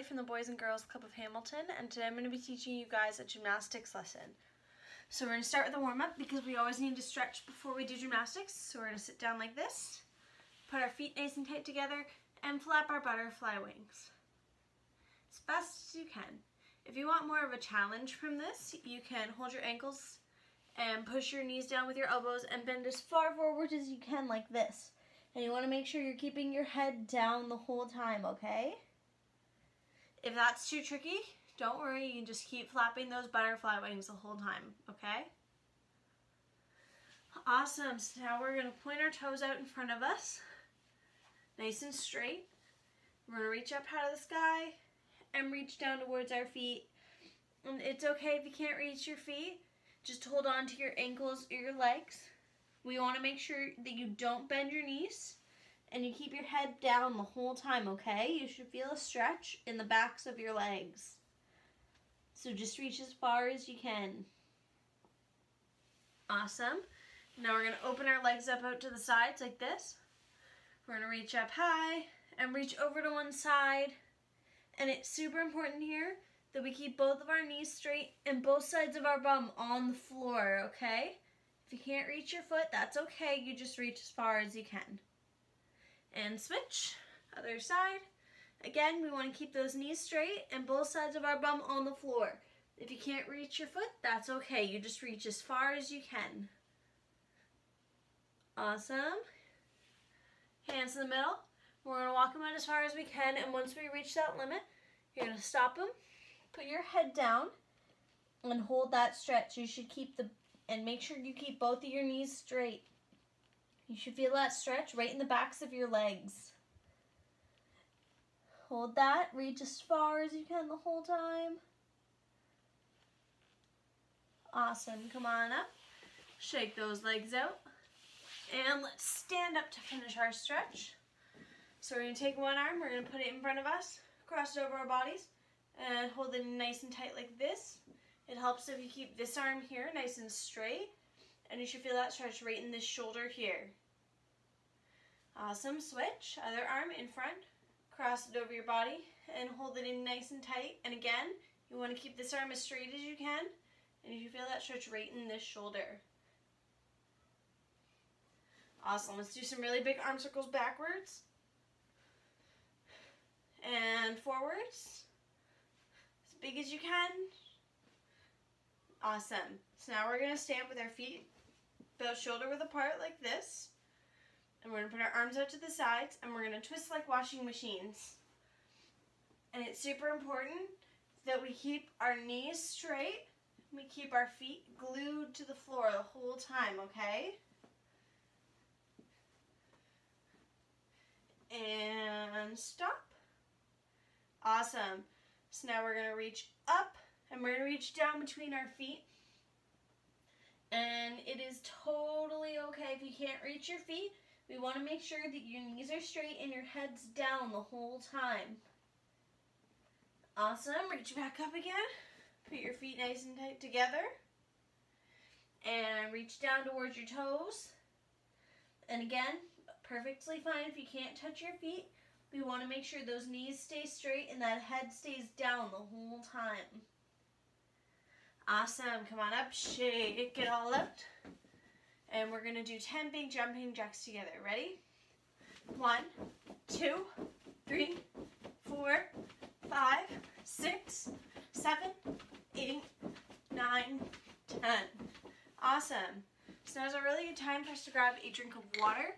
Carly from the Boys and Girls Club of Hamilton, and today I'm going to be teaching you guys a gymnastics lesson. So we're going to start with a warm-up because we always need to stretch before we do gymnastics. So we're going to sit down like this, put our feet nice and tight together, and flap our butterfly wings as fast as you can. If you want more of a challenge from this, you can hold your ankles and push your knees down with your elbows and bend as far forward as you can like this. And you want to make sure you're keeping your head down the whole time, okay? If that's too tricky, don't worry, you can just keep flapping those butterfly wings the whole time, okay? Awesome, so now we're gonna point our toes out in front of us, nice and straight. We're gonna reach up out of the sky and reach down towards our feet. And it's okay if you can't reach your feet, just hold on to your ankles or your legs. We wanna make sure that you don't bend your knees and you keep your head down the whole time, okay? You should feel a stretch in the backs of your legs. So just reach as far as you can. Awesome. Now we're gonna open our legs up out to the sides like this. We're gonna reach up high and reach over to one side. And it's super important here that we keep both of our knees straight and both sides of our bum on the floor, okay? If you can't reach your foot, that's okay. You just reach as far as you can. And switch, other side. Again, we want to keep those knees straight and both sides of our bum on the floor. If you can't reach your foot, that's okay. You just reach as far as you can. Awesome. Hands in the middle. We're going to walk them out as far as we can, and once we reach that limit, you're going to stop them, put your head down, and hold that stretch. You should and make sure you keep both of your knees straight. You should feel that stretch right in the backs of your legs. Hold that, reach as far as you can the whole time. Awesome, come on up. Shake those legs out. And let's stand up to finish our stretch. So we're gonna take one arm, we're gonna put it in front of us, cross it over our bodies, and hold it nice and tight like this. It helps if you keep this arm here nice and straight, and you should feel that stretch right in this shoulder here. Awesome, switch, other arm in front, cross it over your body, and hold it in nice and tight. And again, you want to keep this arm as straight as you can, and you should feel that stretch right in this shoulder. Awesome, let's do some really big arm circles backwards, and forwards, as big as you can. Awesome, so now we're going to stand with our feet about shoulder width apart like this. And we're going to put our arms out to the sides, and we're going to twist like washing machines. And it's super important that we keep our knees straight, we keep our feet glued to the floor the whole time, okay? And stop. Awesome. So now we're going to reach up, and we're going to reach down between our feet. And it is totally okay if you can't reach your feet. We want to make sure that your knees are straight and your head's down the whole time. Awesome. Reach back up again. Put your feet nice and tight together. And reach down towards your toes. And again, perfectly fine if you can't touch your feet. We want to make sure those knees stay straight and that head stays down the whole time. Awesome. Come on up. Shake it all out. And we're going to do 10 big jumping jacks together. Ready? 1, 2, 3, 4, 5, 6, 7, 8, 9, 10. Awesome. So now's a really good time for us to grab a drink of water,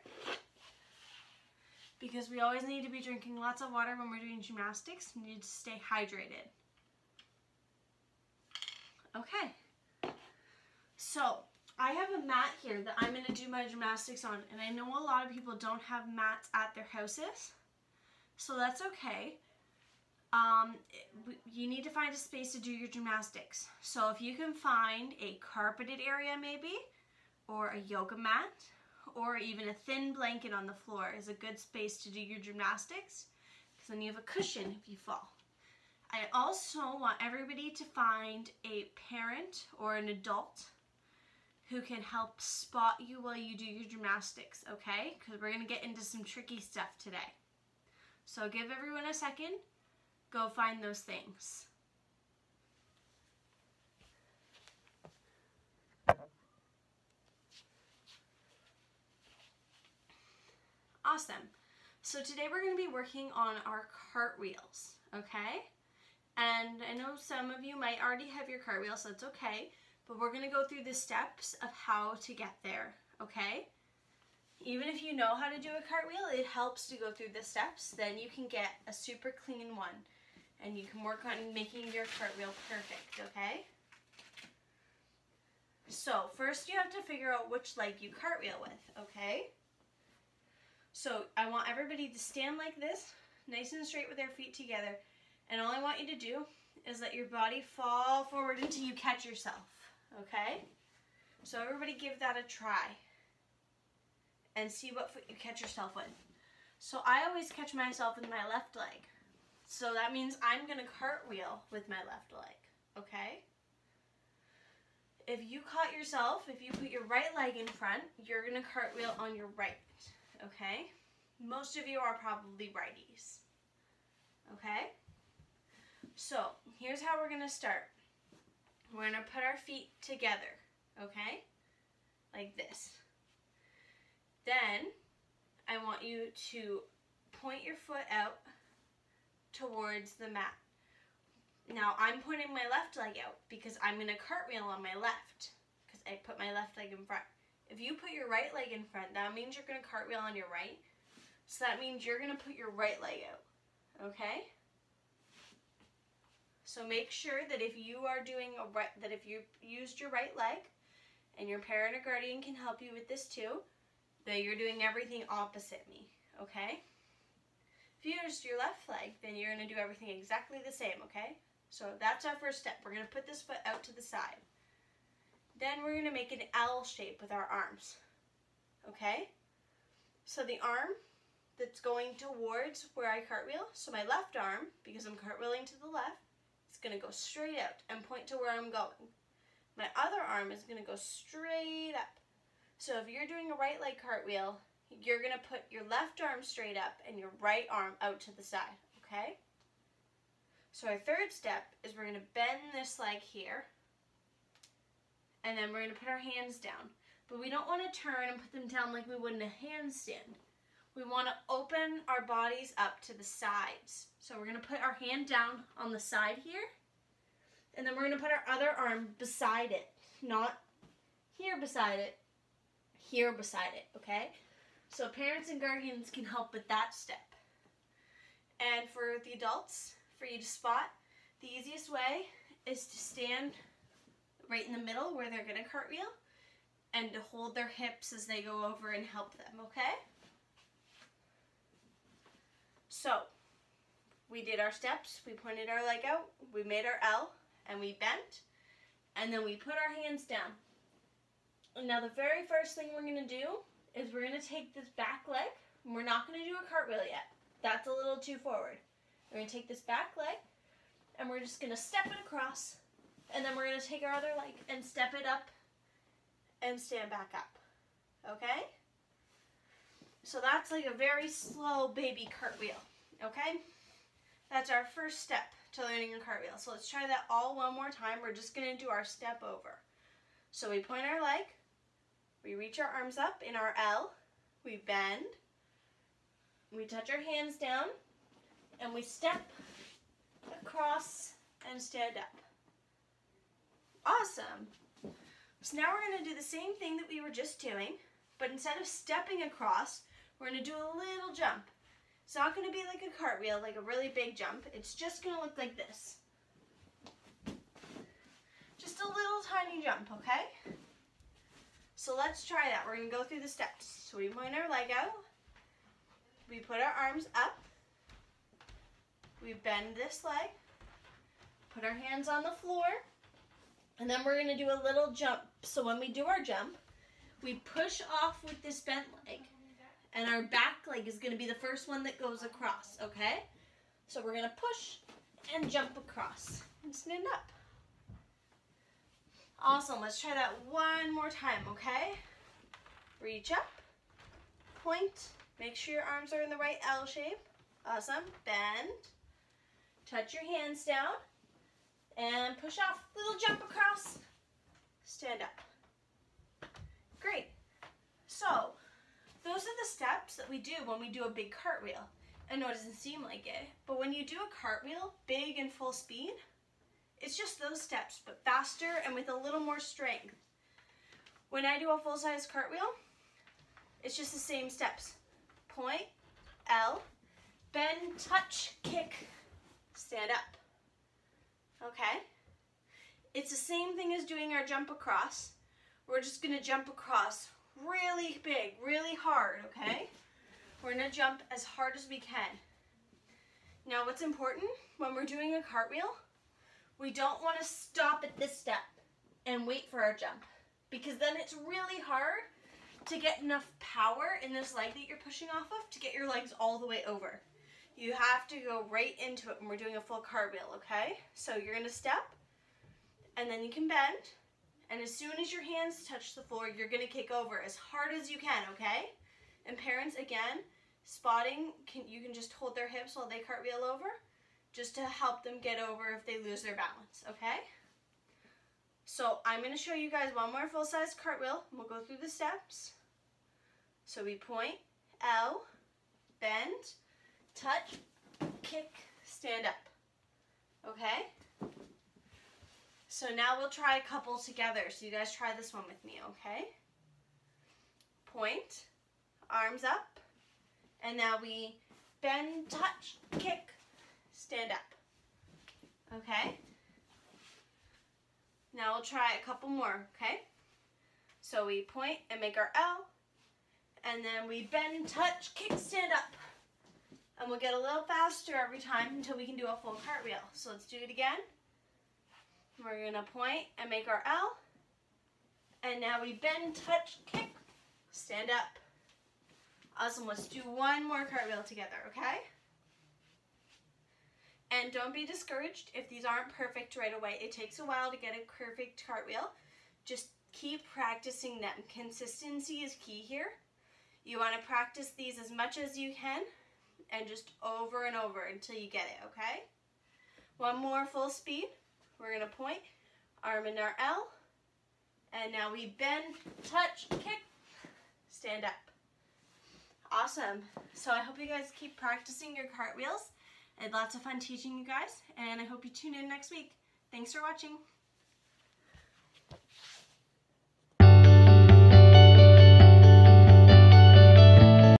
because we always need to be drinking lots of water when we're doing gymnastics. We need to stay hydrated. Okay. So I have a mat here that I'm going to do my gymnastics on, and I know a lot of people don't have mats at their houses, so that's okay. You need to find a space to do your gymnastics. So if you can find a carpeted area maybe, or a yoga mat, or even a thin blanket on the floor is a good space to do your gymnastics, because then you have a cushion if you fall. I also want everybody to find a parent or an adult who can help spot you while you do your gymnastics, okay? Because we're going to get into some tricky stuff today. So give everyone a second go find those things. Awesome. So today we're going to be working on our cartwheels, okay? And I know some of you might already have your cartwheels, so that's okay. But we're going to go through the steps of how to get there, okay? Even if you know how to do a cartwheel, it helps to go through the steps. Then you can get a super clean one. And you can work on making your cartwheel perfect, okay? So first you have to figure out which leg you cartwheel with, okay? So I want everybody to stand like this, nice and straight with their feet together. And all I want you to do is let your body fall forward until you catch yourself, okay? So everybody give that a try and see what foot you catch yourself with. So I always catch myself with my left leg. So that means I'm gonna cartwheel with my left leg, okay? If you caught yourself, if you put your right leg in front, you're gonna cartwheel on your right, okay? Most of you are probably righties, okay? So here's how we're gonna start. We're gonna put our feet together, okay? Like this. Then I want you to point your foot out towards the mat. Now I'm pointing my left leg out because I'm going to cartwheel on my left because I put my left leg in front. If you put your right leg in front, that means you're going to cartwheel on your right. So that means you're going to put your right leg out. Okay? So make sure that if you are doing that if you used your right leg, and your parent or guardian can help you with this too, that you're doing everything opposite me, okay? If you used your left leg, then you're going to do everything exactly the same, okay? So that's our first step. We're going to put this foot out to the side. Then we're going to make an L shape with our arms, okay? So the arm that's going towards where I cartwheel, so my left arm, because I'm cartwheeling to the left, is going to go straight out and point to where I'm going. My other arm is going to go straight up. So if you're doing a right leg cartwheel, you're going to put your left arm straight up and your right arm out to the side, okay? So our third step is we're going to bend this leg here, and then we're going to put our hands down. But we don't want to turn and put them down like we would in a handstand. We want to open our bodies up to the sides. So we're going to put our hand down on the side here, and then we're going to put our other arm beside it, not here beside it, here beside it, okay? So parents and guardians can help with that step. And for the adults, for you to spot, the easiest way is to stand right in the middle where they're going to cartwheel and to hold their hips as they go over and help them, okay? So, we did our steps, we pointed our leg out, we made our L, and we bent, and then we put our hands down. Now the very first thing we're going to do is we're going to take this back leg, and we're not going to do a cartwheel yet. That's a little too forward. We're going to take this back leg, and we're just going to step it across, and then we're going to take our other leg and step it up and stand back up. Okay? So that's like a very slow baby cartwheel. Okay? That's our first step to learning a cartwheel. So let's try that all one more time. We're just going to do our step over. So we point our leg, we reach our arms up in our L, we bend, we touch our hands down, and we step across and stand up. Awesome. So now we're going to do the same thing that we were just doing, but instead of stepping across, we're going to do a little jump. It's not going to be like a cartwheel, like a really big jump. It's just going to look like this. Just a little tiny jump, okay? So let's try that. We're going to go through the steps. So we point our leg out. We put our arms up. We bend this leg. Put our hands on the floor. And then we're going to do a little jump. So when we do our jump, we push off with this bent leg. And our back leg is going to be the first one that goes across, okay? So we're going to push and jump across and stand up. Awesome. Let's try that one more time, okay? Reach up, point, make sure your arms are in the right L shape. Awesome. Bend, touch your hands down, and push off, little jump across, stand up. Great. So, those are the steps that we do when we do a big cartwheel. I know it doesn't seem like it, but when you do a cartwheel, big and full speed, it's just those steps, but faster and with a little more strength. When I do a full-size cartwheel, it's just the same steps. Point, L, bend, touch, kick, stand up. Okay? It's the same thing as doing our jump across. We're just gonna jump across really big, really hard, okay? We're gonna jump as hard as we can. Now what's important when we're doing a cartwheel, we don't wanna stop at this step and wait for our jump, because then it's really hard to get enough power in this leg that you're pushing off of to get your legs all the way over. You have to go right into it when we're doing a full cartwheel, okay? So you're gonna step, and then you can bend, and as soon as your hands touch the floor, you're gonna kick over as hard as you can, okay? And parents, again, spotting, you can just hold their hips while they cartwheel over, just to help them get over if they lose their balance, okay? So I'm gonna show you guys one more full-size cartwheel, and we'll go through the steps. So we point, L, bend, touch, kick, stand up, okay? So now we'll try a couple together. So you guys try this one with me, okay? Point, arms up, and now we bend, touch, kick, stand up, okay? Now we'll try a couple more, okay? So we point and make our L, and then we bend, touch, kick, stand up. And we'll get a little faster every time until we can do a full cartwheel. So let's do it again. We're gonna point and make our L, and now we bend, touch, kick, stand up. Awesome, let's do one more cartwheel together, okay? And don't be discouraged if these aren't perfect right away. It takes a while to get a perfect cartwheel. Just keep practicing them. Consistency is key here. You wanna practice these as much as you can, and just over and over until you get it, okay? One more full speed. We're gonna point, arm in our L, and now we bend, touch, kick, stand up. Awesome. So I hope you guys keep practicing your cartwheels. I had lots of fun teaching you guys, and I hope you tune in next week. Thanks for watching.